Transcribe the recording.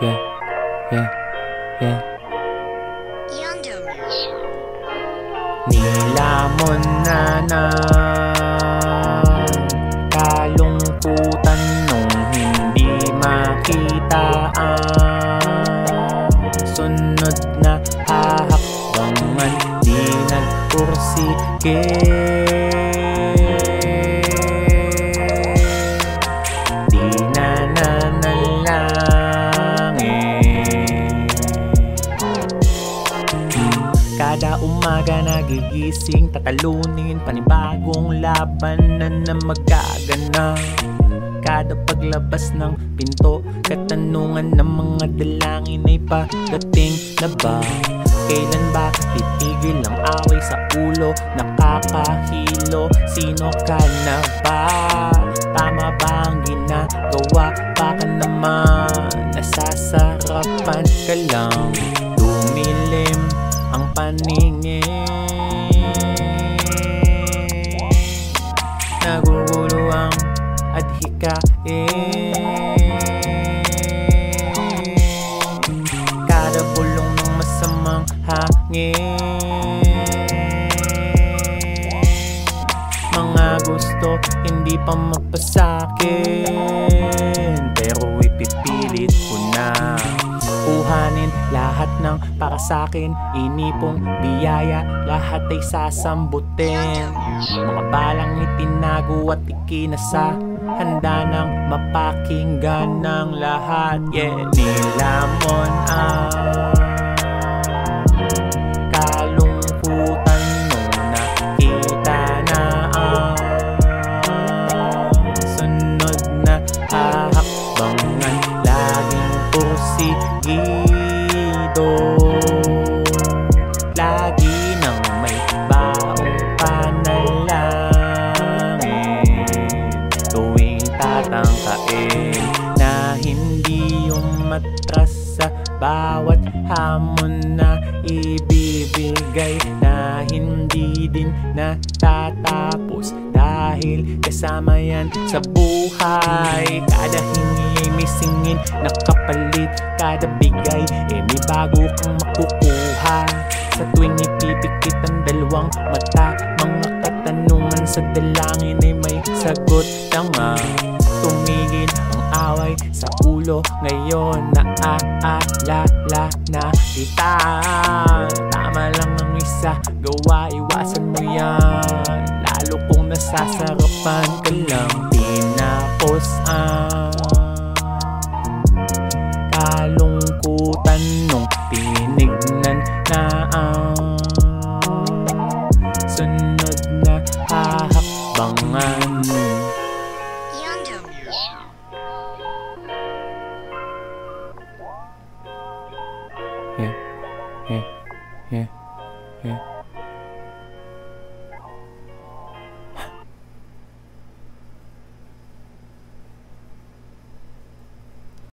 yeah, yeah, yeah. Nilamon na ng kalungkutan nung hindi makita ang sunod na hahakbangan. Di nagpursige, di nananalangin. Kada umaga nagigising, tatalunin panibagong labanan na magaganap. Kada paglabas ng pinto, katanungan ng mga dalangin ay padating na ba? Kailan ba titigil ang away sa ulo? Nakakahilo, sino ka na ba? Tama ba ang ginagawa? Baka naman nasasarapan ka lang. Dumilim ang paningin, nagugulo ang adhikain. Kada bulong ng masamang hangin, mga gusto hindi pa mapasakin, pero ipipilit ko na kuhanin lahat ng para sa'kin. Inipong biyaya, lahat ay sasambutin. Mga balang itinago at ikinasa, handa nang mapakinggan ng lahat. Yeah, nilamon ang kalungkutan nung nakita na ang sunod na hahakbangan. Laging porsigido, lagi nang may baong panalangin. Tuwing tatangkain na hindi umatras sa bawat hamon na ibibigay, na hindi din natatapos dahil kasama yan sa buhay. Kada hingi ay may singin na kapalit, kada bigay ay may bago kang makukuha. Sa tuwing ipipikit ang dalawang mata, mga katanungan sa dalangin ay may sagot na nga. Tumigil ang away sa ulo, ngayon naaalala na kita. Tama lang ang isa, gawa iwasan mo yan, lalo kung nasasarapan ka lang. Tinapos ang kalungkutan nung tinignan na ang sunod na hahakbangan. Yeah, yeah, yeah, yeah.